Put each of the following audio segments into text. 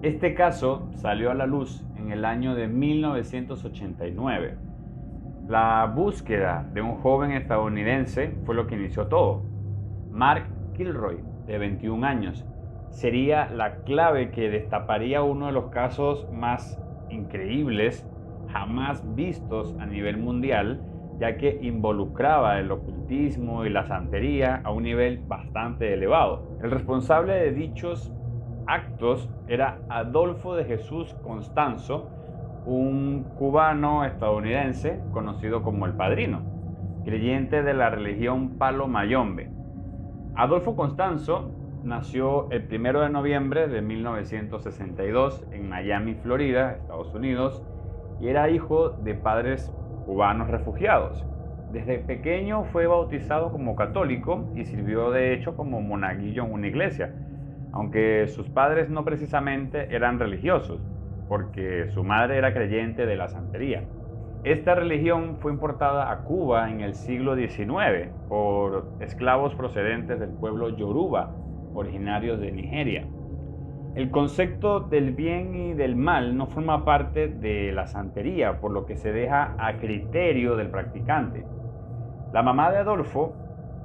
Este caso salió a la luz en el año de 1989. La búsqueda de un joven estadounidense fue lo que inició todo. Mark Kilroy, de 21 años, sería la clave que destaparía uno de los casos más increíbles jamás vistos a nivel mundial, ya que involucraba el ocultismo y la santería a un nivel bastante elevado. El responsable de dichos actos era Adolfo de Jesús Constanzo, un cubano estadounidense conocido como el Padrino, creyente de la religión Palo Mayombe. Adolfo Constanzo nació el 1 de noviembre de 1962 en Miami, Florida, Estados Unidos, y era hijo de padres cubanos refugiados. Desde pequeño fue bautizado como católico y sirvió de hecho como monaguillo en una iglesia, aunque sus padres no precisamente eran religiosos, porque su madre era creyente de la santería. Esta religión fue importada a Cuba en el siglo XIX por esclavos procedentes del pueblo Yoruba, originarios de Nigeria. El concepto del bien y del mal no forma parte de la santería, por lo que se deja a criterio del practicante. La mamá de Adolfo,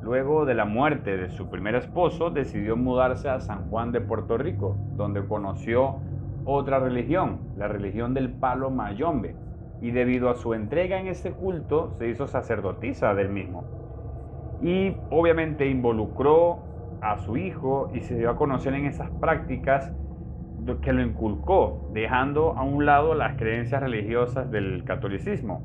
luego de la muerte de su primer esposo, decidió mudarse a San Juan de Puerto Rico, donde conoció otra religión, la religión del Palo Mayombe, y debido a su entrega en este culto se hizo sacerdotisa del mismo. Y obviamente involucró a su hijo y se dio a conocer en esas prácticas que lo inculcó, dejando a un lado las creencias religiosas del catolicismo.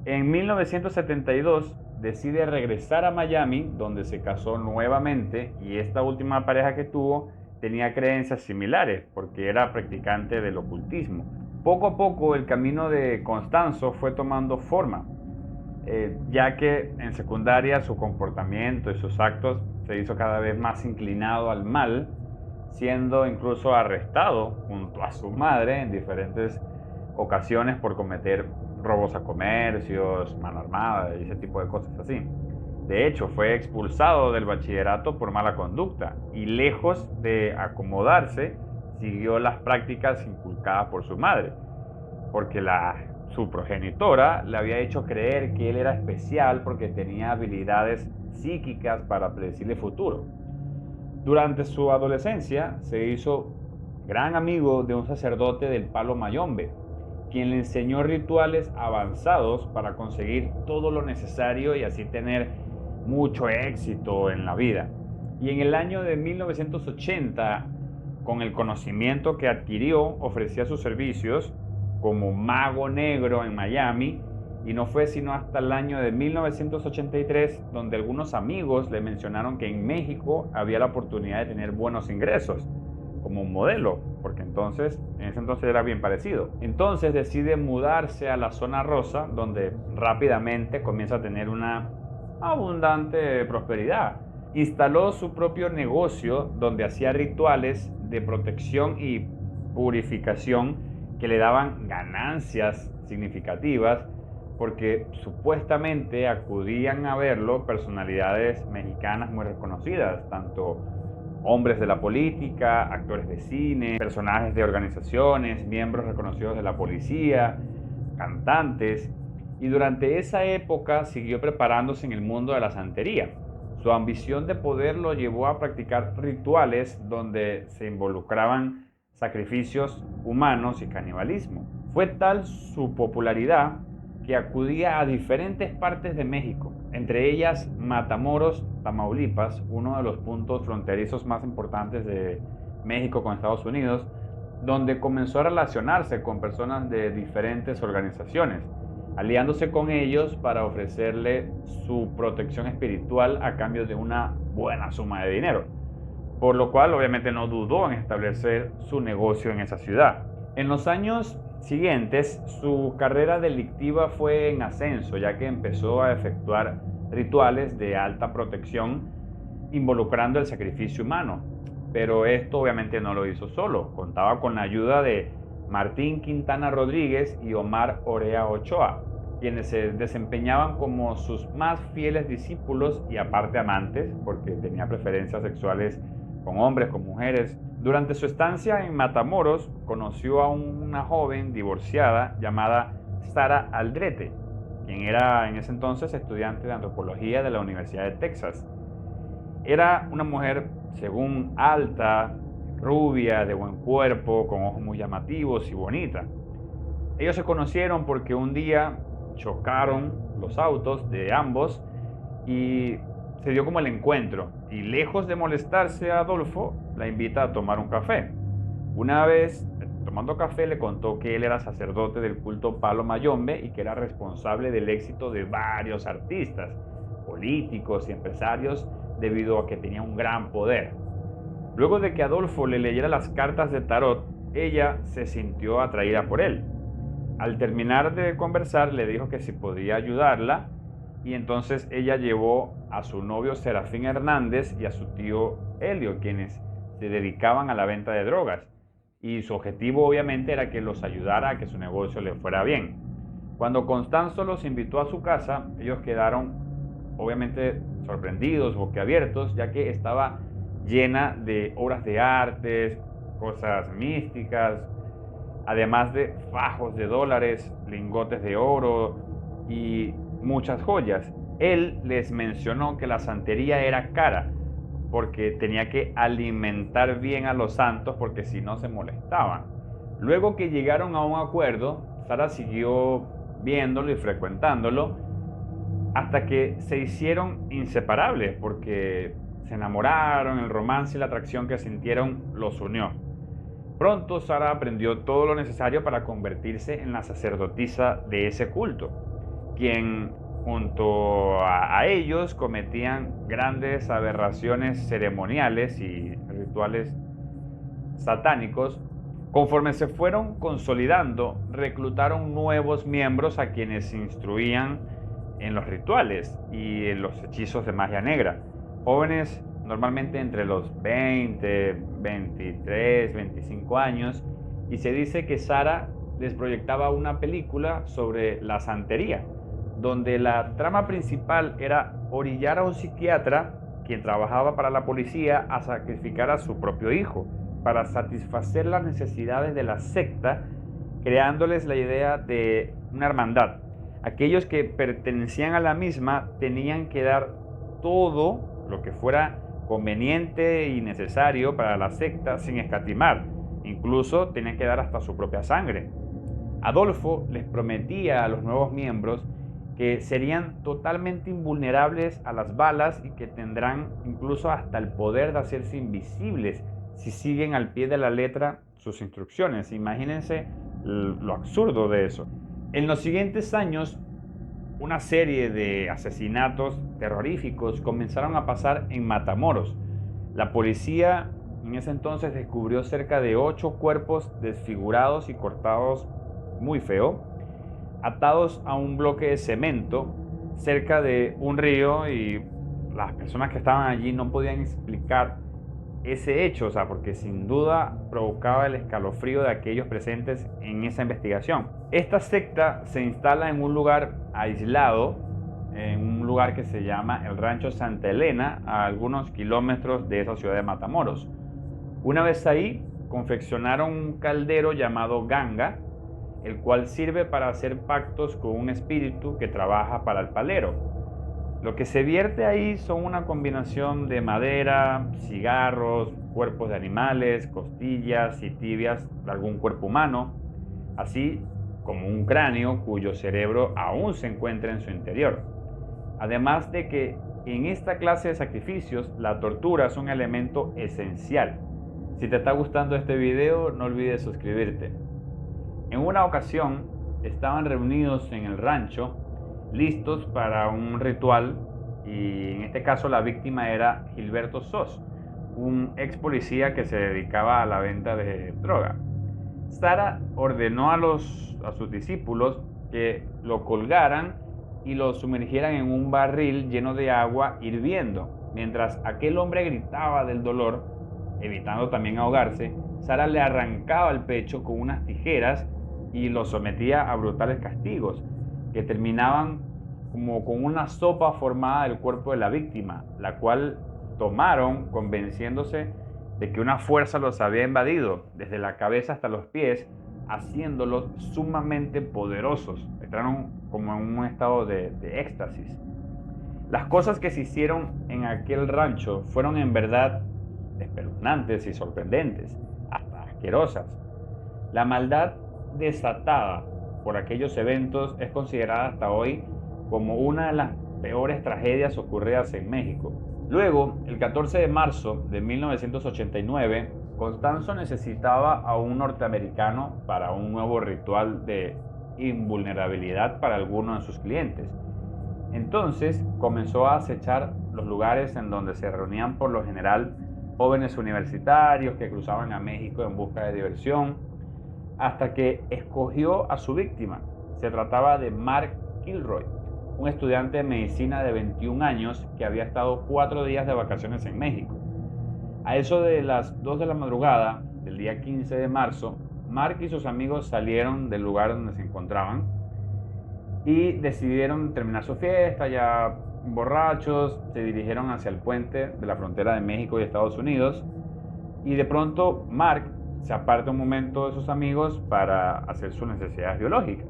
En 1972 decide regresar a Miami, donde se casó nuevamente, y esta última pareja que tuvo tenía creencias similares porque era practicante del ocultismo. Poco a poco el camino de Constanzo fue tomando forma, ya que en secundaria su comportamiento y sus actos se hizo cada vez más inclinado al mal, siendo incluso arrestado junto a su madre en diferentes ocasiones por cometer robos a comercios, mano armada y ese tipo de cosas así. De hecho, fue expulsado del bachillerato por mala conducta y lejos de acomodarse, siguió las prácticas inculcadas por su madre, porque su progenitora le había hecho creer que él era especial porque tenía habilidades psíquicas para predecir el futuro. Durante su adolescencia se hizo gran amigo de un sacerdote del Palo Mayombe, quien le enseñó rituales avanzados para conseguir todo lo necesario y así tener mucho éxito en la vida. Y en el año de 1980, con el conocimiento que adquirió, ofrecía sus servicios como mago negro en Miami, y no fue sino hasta el año de 1983 donde algunos amigos le mencionaron que en México había la oportunidad de tener buenos ingresos como modelo, porque en ese entonces era bien parecido. Entonces decide mudarse a la zona rosa, donde rápidamente comienza a tener una abundante prosperidad. Instaló su propio negocio donde hacía rituales de protección y purificación que le daban ganancias significativas, porque supuestamente acudían a verlo personalidades mexicanas muy reconocidas, tanto hombres de la política, actores de cine, personajes de organizaciones, miembros reconocidos de la policía, cantantes, y durante esa época siguió preparándose en el mundo de la santería. Su ambición de poder lo llevó a practicar rituales donde se involucraban sacrificios humanos y canibalismo. Fue tal su popularidad que acudía a diferentes partes de México, entre ellas Matamoros, Tamaulipas, uno de los puntos fronterizos más importantes de México con Estados Unidos, donde comenzó a relacionarse con personas de diferentes organizaciones, aliándose con ellos para ofrecerle su protección espiritual a cambio de una buena suma de dinero, por lo cual obviamente no dudó en establecer su negocio en esa ciudad. En los años siguientes, su carrera delictiva fue en ascenso, ya que empezó a efectuar rituales de alta protección involucrando el sacrificio humano. Pero esto obviamente no lo hizo solo, contaba con la ayuda de Martín Quintana Rodríguez y Omar Orea Ochoa, quienes se desempeñaban como sus más fieles discípulos y aparte amantes, porque tenía preferencias sexuales con hombres, con mujeres, Durante su estancia en Matamoros, conoció a una joven divorciada llamada Sara Aldrete, quien era en ese entonces estudiante de antropología de la Universidad de Texas. Era una mujer, según, alta, rubia, de buen cuerpo, con ojos muy llamativos y bonita. Ellos se conocieron porque un día chocaron los autos de ambos y se dio como el encuentro. Y lejos de molestarse a Adolfo, la invita a tomar un café. Una vez tomando café le contó que él era sacerdote del culto Palo Mayombe y que era responsable del éxito de varios artistas, políticos y empresarios debido a que tenía un gran poder. Luego de que Adolfo le leyera las cartas de tarot, ella se sintió atraída por él. Al terminar de conversar, le dijo que si podía ayudarla, y entonces ella llevó a su novio Serafín Hernández y a su tío Helio, quienes se dedicaban a la venta de drogas, y su objetivo obviamente era que los ayudara a que su negocio le fuera bien. Cuando Constanzo los invitó a su casa, ellos quedaron obviamente sorprendidos, boquiabiertos, ya que estaba llena de obras de arte, cosas místicas, además de fajos de dólares, lingotes de oro y muchas joyas. Él les mencionó que la santería era cara porque tenía que alimentar bien a los santos porque si no se molestaban. Luego que llegaron a un acuerdo, Sara siguió viéndolo y frecuentándolo hasta que se hicieron inseparables porque se enamoraron, el romance y la atracción que sintieron los unió. Pronto Sara aprendió todo lo necesario para convertirse en la sacerdotisa de ese culto, quien junto a ellos cometían grandes aberraciones ceremoniales y rituales satánicos. Conforme se fueron consolidando, reclutaron nuevos miembros a quienes instruían en los rituales y en los hechizos de magia negra. Jóvenes normalmente entre los 20, 23, 25 años, y se dice que Sara les proyectaba una película sobre la santería, donde la trama principal era orillar a un psiquiatra, quien trabajaba para la policía, a sacrificar a su propio hijo, para satisfacer las necesidades de la secta, creándoles la idea de una hermandad. Aquellos que pertenecían a la misma tenían que dar todo lo que fuera conveniente y necesario para la secta sin escatimar. Incluso tenían que dar hasta su propia sangre. Adolfo les prometía a los nuevos miembros que serían totalmente invulnerables a las balas y que tendrán incluso hasta el poder de hacerse invisibles si siguen al pie de la letra sus instrucciones. Imagínense lo absurdo de eso. En los siguientes años, una serie de asesinatos terroríficos comenzaron a pasar en Matamoros. La policía en ese entonces descubrió cerca de 8 cuerpos desfigurados y cortados muy feo, atados a un bloque de cemento cerca de un río, y las personas que estaban allí no podían explicar ese hecho, porque sin duda provocaba el escalofrío de aquellos presentes en esa investigación. Esta secta se instala en un lugar aislado, en un lugar que se llama el Rancho Santa Elena, a algunos kilómetros de esa ciudad de Matamoros. Una vez ahí, confeccionaron un caldero llamado ganga, el cual sirve para hacer pactos con un espíritu que trabaja para el palero. Lo que se vierte ahí son una combinación de madera, cigarros, cuerpos de animales, costillas y tibias de algún cuerpo humano, así como un cráneo cuyo cerebro aún se encuentra en su interior. Además de que en esta clase de sacrificios la tortura es un elemento esencial. Si te está gustando este video, no olvides suscribirte. En una ocasión estaban reunidos en el rancho, listos para un ritual, y en este caso la víctima era Gilberto Sos, un ex policía que se dedicaba a la venta de droga. Sara ordenó a sus discípulos que lo colgaran y lo sumergieran en un barril lleno de agua hirviendo. Mientras aquel hombre gritaba del dolor, evitando también ahogarse, Sara le arrancaba el pecho con unas tijeras y lo sometía a brutales castigos que terminaban como con una sopa formada del cuerpo de la víctima, la cual tomaron convenciéndose de que una fuerza los había invadido desde la cabeza hasta los pies, haciéndolos sumamente poderosos. Entraron como en un estado de éxtasis. Las cosas que se hicieron en aquel rancho fueron en verdad espeluznantes y sorprendentes, hasta asquerosas. La maldad desatada por aquellos eventos es considerada hasta hoy como una de las peores tragedias ocurridas en México. Luego, el 14 de marzo de 1989, Constanzo necesitaba a un norteamericano para un nuevo ritual de invulnerabilidad para algunos de sus clientes. Entonces comenzó a acechar los lugares en donde se reunían por lo general jóvenes universitarios que cruzaban a México en busca de diversión, hasta que escogió a su víctima. Se trataba de Mark Kilroy, un estudiante de medicina de 21 años que había estado 4 días de vacaciones en México. A eso de las 2 de la madrugada del día 15 de marzo, Mark y sus amigos salieron del lugar donde se encontraban y decidieron terminar su fiesta. Ya borrachos, se dirigieron hacia el puente de la frontera de México y Estados Unidos, y de pronto Mark se aparta un momento de sus amigos para hacer sus necesidades biológicas.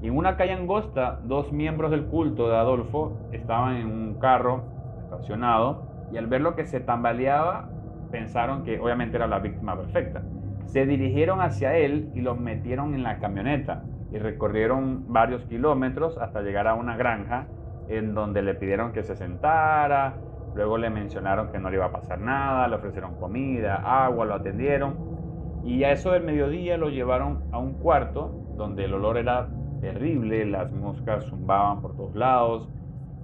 Y en una calle angosta, 2 miembros del culto de Adolfo estaban en un carro estacionado, y al ver lo que se tambaleaba, pensaron que obviamente era la víctima perfecta. Se dirigieron hacia él y lo metieron en la camioneta y recorrieron varios kilómetros hasta llegar a una granja en donde le pidieron que se sentara. Luego le mencionaron que no le iba a pasar nada, le ofrecieron comida, agua, lo atendieron, y a eso del mediodía lo llevaron a un cuarto donde el olor era terrible, las moscas zumbaban por todos lados.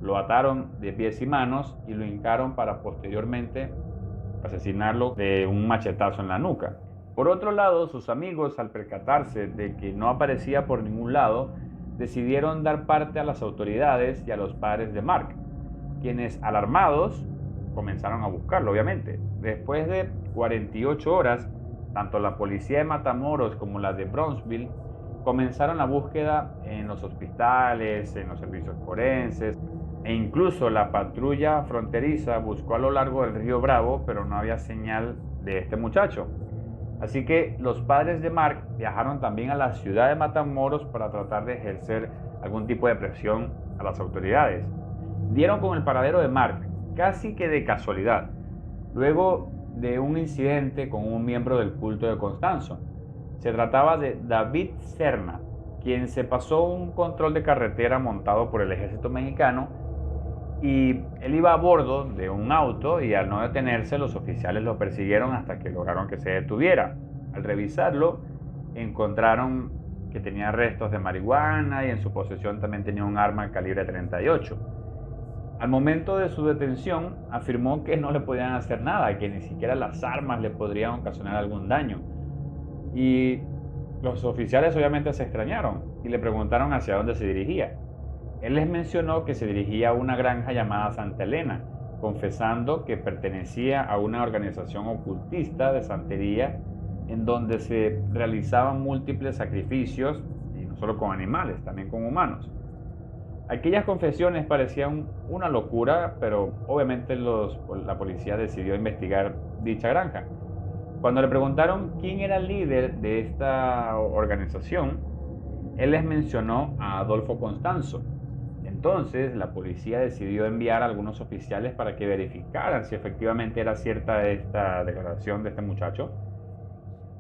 Lo ataron de pies y manos y lo hincaron para posteriormente asesinarlo de un machetazo en la nuca. Por otro lado, sus amigos, al percatarse de que no aparecía por ningún lado, decidieron dar parte a las autoridades y a los padres de Mark, quienes, alarmados, comenzaron a buscarlo, obviamente. Después de 48 horas, tanto la policía de Matamoros como la de Brownsville comenzaron la búsqueda en los hospitales, en los servicios forenses, e incluso la patrulla fronteriza buscó a lo largo del río Bravo, pero no había señal de este muchacho. Así que los padres de Mark viajaron también a la ciudad de Matamoros para tratar de ejercer algún tipo de presión a las autoridades. Dieron con el paradero de Mark casi que de casualidad, luego de un incidente con un miembro del culto de Constanzo. Se trataba de David Serna, quien se pasó un control de carretera montado por el ejército mexicano, y él iba a bordo de un auto, y al no detenerse los oficiales lo persiguieron hasta que lograron que se detuviera. Al revisarlo encontraron que tenía restos de marihuana y en su posesión también tenía un arma calibre 38. Al momento de su detención afirmó que no le podían hacer nada, que ni siquiera las armas le podrían ocasionar algún daño. Y los oficiales obviamente se extrañaron y le preguntaron hacia dónde se dirigía. Él les mencionó que se dirigía a una granja llamada Santa Elena, confesando que pertenecía a una organización ocultista de santería en donde se realizaban múltiples sacrificios, y no solo con animales, también con humanos. Aquellas confesiones parecían una locura, pero obviamente la policía decidió investigar dicha granja. Cuando le preguntaron quién era el líder de esta organización, él les mencionó a Adolfo Constanzo. Entonces, la policía decidió enviar a algunos oficiales para que verificaran si efectivamente era cierta esta declaración de este muchacho.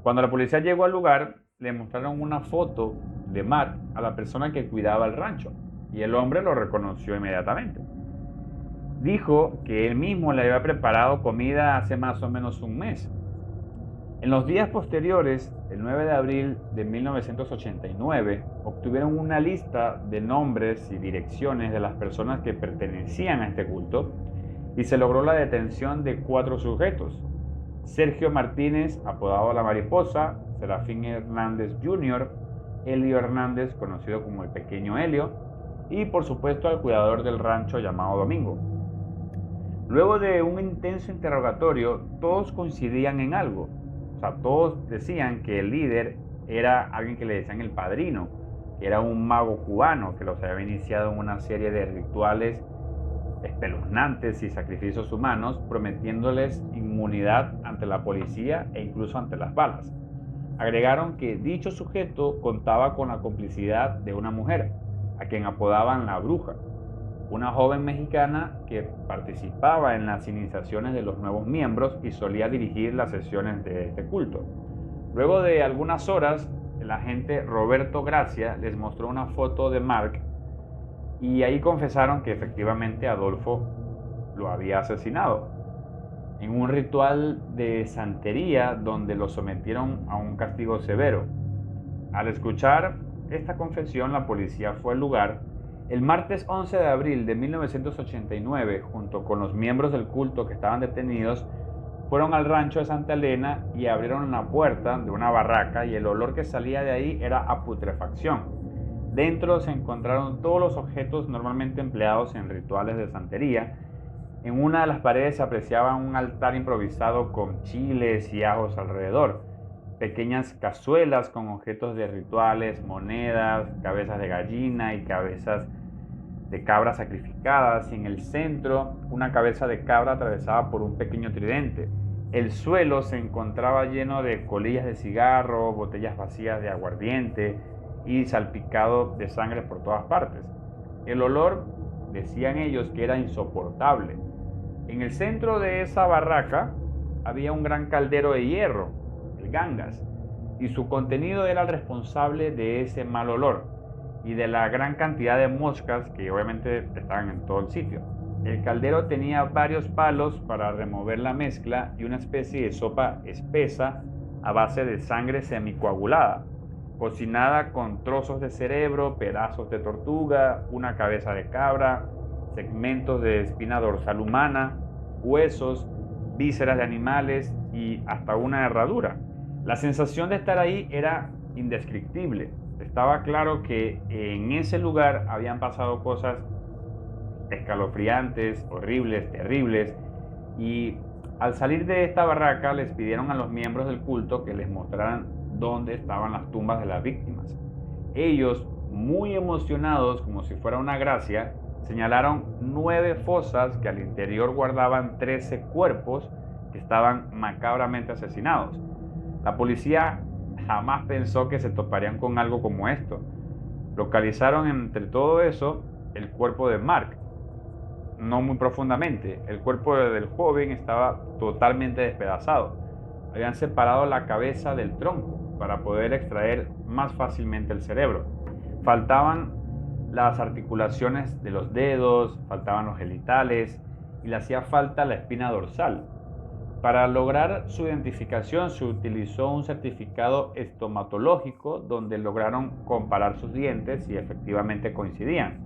Cuando la policía llegó al lugar, le mostraron una foto de Mark a la persona que cuidaba el rancho, y el hombre lo reconoció inmediatamente. Dijo que él mismo le había preparado comida hace más o menos un mes. En los días posteriores, el 9 de abril de 1989, obtuvieron una lista de nombres y direcciones de las personas que pertenecían a este culto, y se logró la detención de 4 sujetos: Sergio Martínez, apodado La Mariposa; Serafín Hernández Jr., Helio Hernández, conocido como el Pequeño Helio, y por supuesto al cuidador del rancho llamado Domingo. Luego de un intenso interrogatorio, todos coincidían en algo. O sea, todos decían que el líder era alguien que le decían el Padrino, que era un mago cubano que los había iniciado en una serie de rituales espeluznantes y sacrificios humanos, prometiéndoles inmunidad ante la policía e incluso ante las balas. Agregaron que dicho sujeto contaba con la complicidad de una mujer, a quien apodaban la bruja, una joven mexicana que participaba en las iniciaciones de los nuevos miembros y solía dirigir las sesiones de este culto. Luego de algunas horas, el agente Roberto Gracia les mostró una foto de Mark y ahí confesaron que efectivamente Adolfo lo había asesinado en un ritual de santería donde lo sometieron a un castigo severo. Al escuchar esta confesión, la policía fue al lugar. El martes 11 de abril de 1989, junto con los miembros del culto que estaban detenidos, fueron al rancho de Santa Elena y abrieron la puerta de una barraca y el olor que salía de ahí era a putrefacción. Dentro se encontraron todos los objetos normalmente empleados en rituales de santería. En una de las paredes se apreciaba un altar improvisado con chiles y ajos alrededor, pequeñas cazuelas con objetos de rituales, monedas, cabezas de gallina y cabezas de cabra sacrificadas, y en el centro una cabeza de cabra atravesada por un pequeño tridente. El suelo se encontraba lleno de colillas de cigarro, botellas vacías de aguardiente y salpicado de sangre por todas partes. El olor, decían ellos, que era insoportable. En el centro de esa barraca había un gran caldero de hierro, el gangas, y su contenido era el responsable de ese mal olor y de la gran cantidad de moscas que obviamente estaban en todo el sitio. El caldero tenía varios palos para remover la mezcla y una especie de sopa espesa a base de sangre semicoagulada, cocinada con trozos de cerebro, pedazos de tortuga, una cabeza de cabra, segmentos de espina dorsal humana, huesos, vísceras de animales y hasta una herradura. La sensación de estar ahí era indescriptible. Estaba claro que en ese lugar habían pasado cosas escalofriantes, horribles, terribles, y al salir de esta barraca les pidieron a los miembros del culto que les mostraran dónde estaban las tumbas de las víctimas. Ellos, muy emocionados, como si fuera una gracia, señalaron 9 fosas que al interior guardaban 13 cuerpos que estaban macabramente asesinados. La policía jamás pensó que se toparían con algo como esto. Localizaron entre todo eso el cuerpo de Mark, no muy profundamente. El cuerpo del joven estaba totalmente despedazado. Habían separado la cabeza del tronco para poder extraer más fácilmente el cerebro. Faltaban las articulaciones de los dedos, faltaban los genitales y le hacía falta la espina dorsal. Para lograr su identificación se utilizó un certificado estomatológico donde lograron comparar sus dientes y efectivamente coincidían.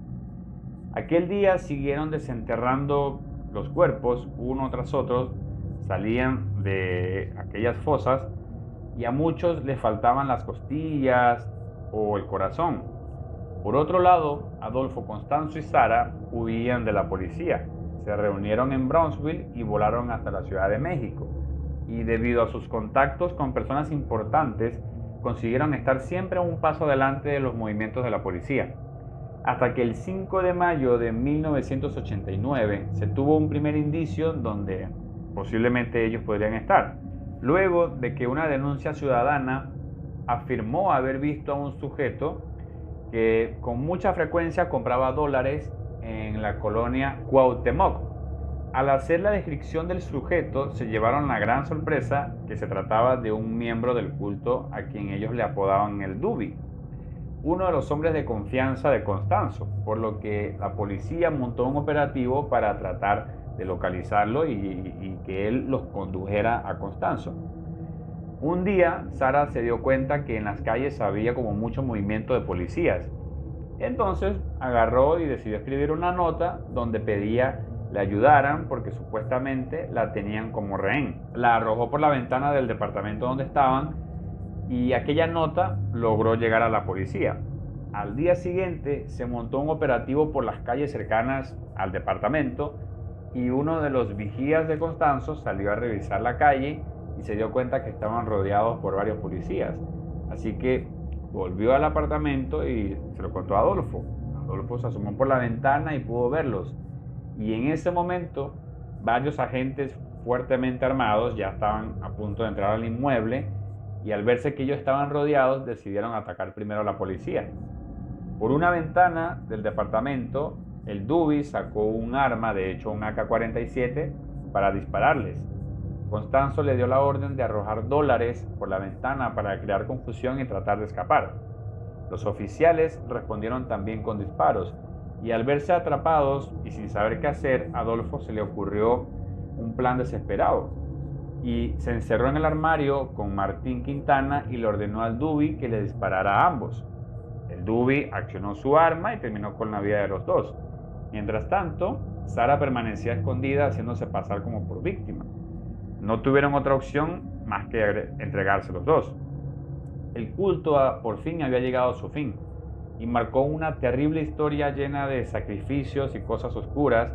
Aquel día siguieron desenterrando los cuerpos uno tras otro, salían de aquellas fosas y a muchos les faltaban las costillas o el corazón. Por otro lado, Adolfo, Constanzo y Sara huían de la policía. Se reunieron en Brownsville y volaron hasta la Ciudad de México. Y debido a sus contactos con personas importantes, consiguieron estar siempre un paso adelante de los movimientos de la policía. Hasta que el 5 de mayo de 1989 se tuvo un primer indicio donde posiblemente ellos podrían estar. Luego de que una denuncia ciudadana afirmó haber visto a un sujeto que con mucha frecuencia compraba dólares en la colonia Cuauhtémoc. Al hacer la descripción del sujeto, se llevaron la gran sorpresa que se trataba de un miembro del culto a quien ellos le apodaban el Dubi, uno de los hombres de confianza de Constanzo, por lo que la policía montó un operativo para tratar de localizarlo y que él los condujera a Constanzo. Un día, Sara se dio cuenta que en las calles había como mucho movimiento de policías. Entonces agarró y decidió escribir una nota donde pedía le ayudaran porque supuestamente la tenían como rehén. La arrojó por la ventana del departamento donde estaban y aquella nota logró llegar a la policía. Al día siguiente se montó un operativo por las calles cercanas al departamento y uno de los vigías de Constanzo salió a revisar la calle y se dio cuenta que estaban rodeados por varios policías. Así que volvió al apartamento y se lo contó a Adolfo. Adolfo se asomó por la ventana y pudo verlos. y en ese momento varios agentes fuertemente armados ya estaban a punto de entrar al inmueble y al verse que ellos estaban rodeados decidieron atacar primero a la policía. Por una ventana del departamento, el Duby sacó un arma, de hecho un AK-47, para dispararles. Constanzo le dio la orden de arrojar dólares por la ventana para crear confusión y tratar de escapar. Los oficiales respondieron también con disparos, y al verse atrapados y sin saber qué hacer, a Adolfo se le ocurrió un plan desesperado y se encerró en el armario con Martín Quintana y le ordenó al Duby que le disparara a ambos. El Duby accionó su arma y terminó con la vida de los dos. Mientras tanto, Sara permanecía escondida haciéndose pasar como por víctima. No tuvieron otra opción más que entregarse los dos. El culto por fin había llegado a su fin y marcó una terrible historia llena de sacrificios y cosas oscuras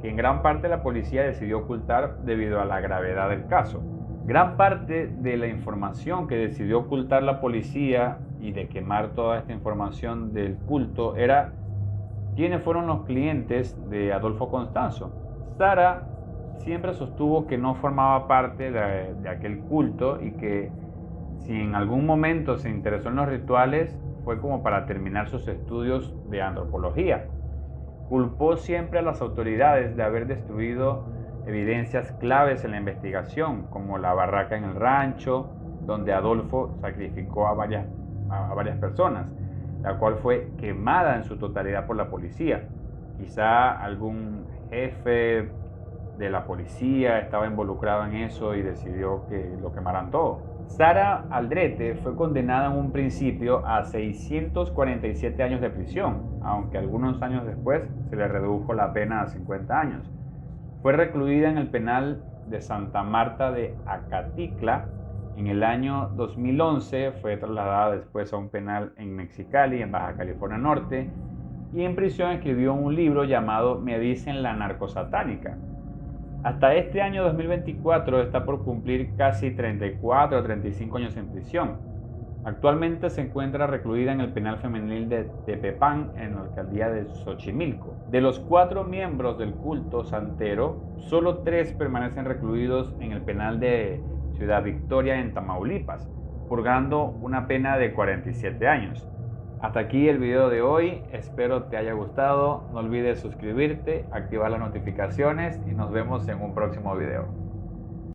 que en gran parte la policía decidió ocultar debido a la gravedad del caso. Gran parte de la información que decidió ocultar la policía y de quemar toda esta información del culto era quiénes fueron los clientes de Adolfo Constanzo. Sara siempre sostuvo que no formaba parte de aquel culto y que si en algún momento se interesó en los rituales fue como para terminar sus estudios de antropología. Culpó siempre a las autoridades de haber destruido evidencias claves en la investigación, como la barraca en el rancho, donde Adolfo sacrificó a varias personas, la cual fue quemada en su totalidad por la policía. Quizá algún jefe de la policía estaba involucrado en eso y decidió que lo quemaran todo. Sara Aldrete fue condenada en un principio a 647 años de prisión, aunque algunos años después se le redujo la pena a 50 años. Fue recluida en el penal de Santa Marta de Acatitla. En el año 2011 fue trasladada después a un penal en Mexicali, en Baja California Norte, y en prisión escribió un libro llamado Me dicen la narcosatánica. Hasta este año 2024 está por cumplir casi 34 o 35 años en prisión. Actualmente se encuentra recluida en el penal femenil de Tepepán, en la alcaldía de Xochimilco. De los 4 miembros del culto santero, solo 3 permanecen recluidos en el penal de Ciudad Victoria, en Tamaulipas, purgando una pena de 47 años. Hasta aquí el video de hoy, espero te haya gustado, no olvides suscribirte, activar las notificaciones y nos vemos en un próximo video.